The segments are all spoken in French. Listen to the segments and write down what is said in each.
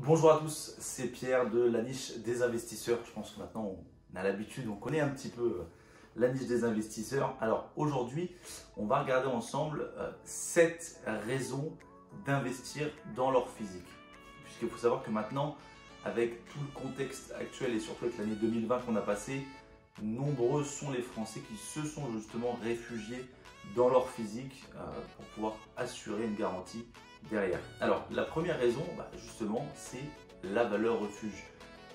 Bonjour à tous, c'est Pierre de la niche des investisseurs. Je pense que maintenant on a l'habitude, on connaît un petit peu la niche des investisseurs. Alors aujourd'hui, on va regarder ensemble 7 raisons d'investir dans leur physique. Puisqu'il faut savoir que maintenant, avec tout le contexte actuel et surtout avec l'année 2020 qu'on a passé, nombreux sont les Français qui se sont justement réfugiés dans leur physique pour pouvoir assurer une garantie derrière. Alors la première raison, justement, c'est la valeur refuge.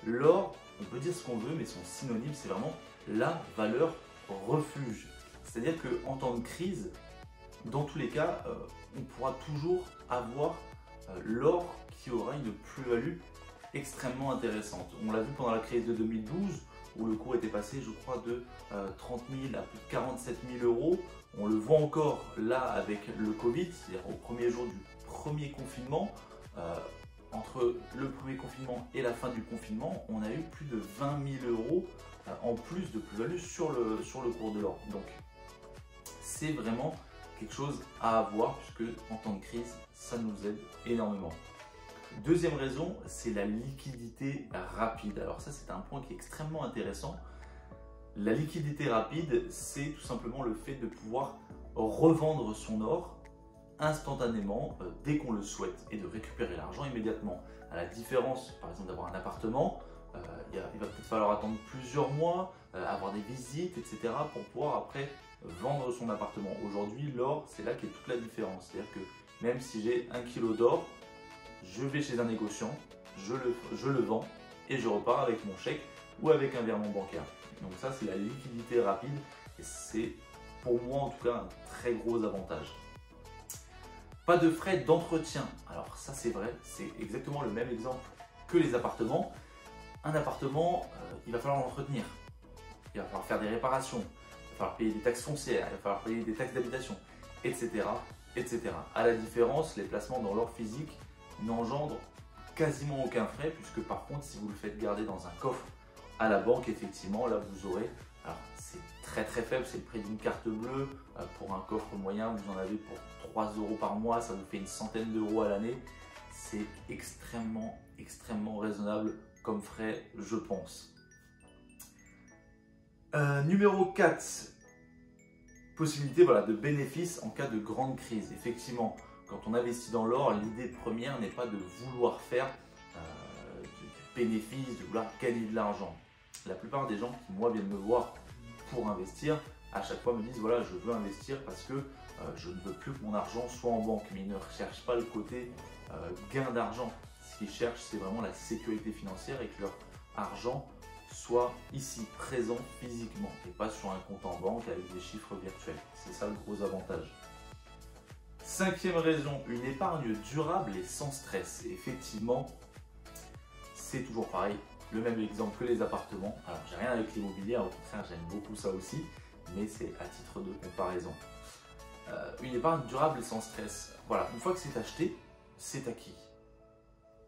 L'or, on peut dire ce qu'on veut, mais son synonyme, c'est vraiment la valeur refuge. C'est-à-dire qu'en temps de crise, dans tous les cas, on pourra toujours avoir l'or qui aura une plus-value extrêmement intéressante. On l'a vu pendant la crise de 2012, où le cours était passé, je crois, de 30 000 à plus de 47 000 euros. On le voit encore là avec le Covid, c'est-à-dire au premier jour du premier confinement. Entre le premier confinement et la fin du confinement, on a eu plus de 20 000 euros en plus de plus-value sur le cours de l'or. Donc, c'est vraiment quelque chose à avoir puisque en temps de crise, ça nous aide énormément. Deuxième raison, c'est la liquidité rapide. Alors ça, c'est un point qui est extrêmement intéressant. La liquidité rapide, c'est tout simplement le fait de pouvoir revendre son or instantanément dès qu'on le souhaite et de récupérer l'argent immédiatement. À la différence, par exemple, d'avoir un appartement, il va peut-être falloir attendre plusieurs mois, avoir des visites, etc. pour pouvoir après vendre son appartement. Aujourd'hui, l'or, c'est là qu'est toute la différence. C'est-à-dire que même si j'ai 1 kg d'or, je vais chez un négociant, je le vends et je repars avec mon chèque ou avec un virement bancaire. Donc ça, c'est la liquidité rapide et c'est pour moi en tout cas un très gros avantage. Pas de frais d'entretien. Alors ça, c'est vrai, c'est exactement le même exemple que les appartements. Un appartement, il va falloir l'entretenir, il va falloir faire des réparations, il va falloir payer des taxes foncières, il va falloir payer des taxes d'habitation, etc., etc. À la différence, les placements dans l'or physique n'engendrent quasiment aucun frais, puisque par contre, si vous le faites garder dans un coffre à la banque, effectivement, là vous aurez, alors c'est très faible, c'est le prix d'une carte bleue. Pour un coffre moyen, vous en avez pour 3 € par mois, ça vous fait une centaine d'euros à l'année. C'est extrêmement raisonnable comme frais, je pense. Numéro 4, possibilité de bénéfice en cas de grande crise. Effectivement, quand on investit dans l'or, l'idée première n'est pas de vouloir faire du bénéfice, de vouloir gagner de l'argent. La plupart des gens qui, moi, viennent me voir pour investir, à chaque fois me disent voilà, je veux investir parce que je ne veux plus que mon argent soit en banque. Mais ils ne recherchent pas le côté gain d'argent. Ce qu'ils cherchent, c'est vraiment la sécurité financière et que leur argent soit ici, présent physiquement et pas sur un compte en banque avec des chiffres virtuels. C'est ça le gros avantage. Cinquième raison, une épargne durable et sans stress. Et effectivement, c'est toujours pareil, le même exemple que les appartements. Alors, j'ai rien avec l'immobilier, au contraire, j'aime beaucoup ça aussi, mais c'est à titre de comparaison. Une épargne durable et sans stress. Voilà, une fois que c'est acheté, c'est acquis.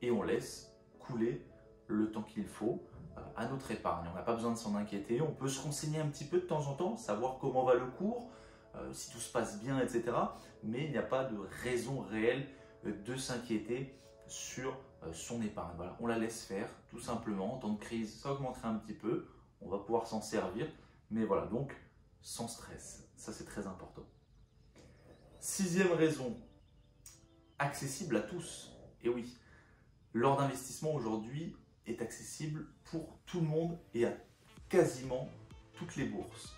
Et on laisse couler le temps qu'il faut à notre épargne. On n'a pas besoin de s'en inquiéter. On peut se renseigner un petit peu de temps en temps, savoir comment va le cours, si tout se passe bien, etc. Mais il n'y a pas de raison réelle de s'inquiéter sur son épargne. Voilà, on la laisse faire, tout simplement. En temps de crise, ça augmentera un petit peu. On va pouvoir s'en servir. Mais voilà, donc sans stress. Ça, c'est très important. Sixième raison, accessible à tous. Et oui, l'or d'investissement aujourd'hui est accessible pour tout le monde et à quasiment toutes les bourses.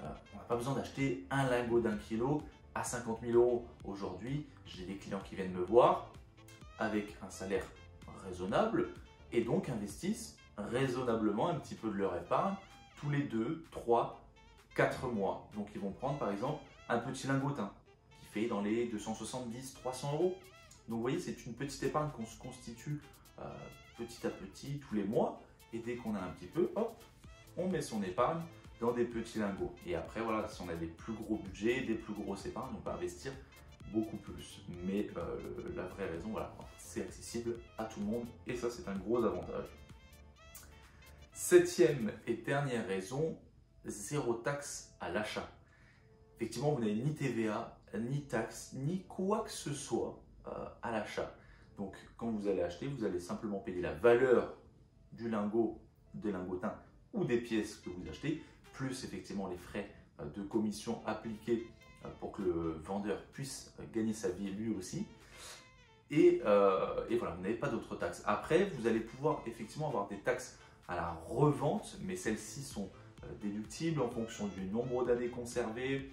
On n'a pas besoin d'acheter un lingot d'1 kilo à 50 000 € aujourd'hui. J'ai des clients qui viennent me voir avec un salaire raisonnable et donc investissent raisonnablement un petit peu de leur épargne tous les 2, 3, 4 mois. Donc ils vont prendre par exemple un petit lingotin qui fait dans les 270, 300 €. Donc vous voyez, c'est une petite épargne qu'on se constitue petit à petit tous les mois et dès qu'on a un petit peu, hop, on met son épargne dans des petits lingots. Et après, voilà, si on a des plus gros budgets, des plus grosses épargnes, on peut investir beaucoup plus. Mais la vraie raison, voilà, c'est accessible à tout le monde et ça, c'est un gros avantage. Septième et dernière raison, zéro taxe à l'achat. Effectivement, vous n'avez ni TVA, ni taxe, ni quoi que ce soit à l'achat. Donc quand vous allez acheter, vous allez simplement payer la valeur du lingot, des lingotins ou des pièces que vous achetez, plus effectivement les frais de commission appliqués pour que le vendeur puisse gagner sa vie lui aussi. Et voilà, vous n'avez pas d'autres taxes. Après, vous allez pouvoir effectivement avoir des taxes à la revente, mais celles-ci sont déductibles en fonction du nombre d'années conservées.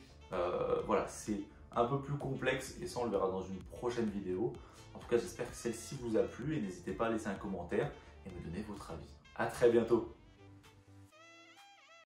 Voilà, c'est un peu plus complexe et ça on le verra dans une prochaine vidéo. En tout cas, j'espère que celle-ci vous a plu et n'hésitez pas à laisser un commentaire et me donner votre avis. À très bientôt.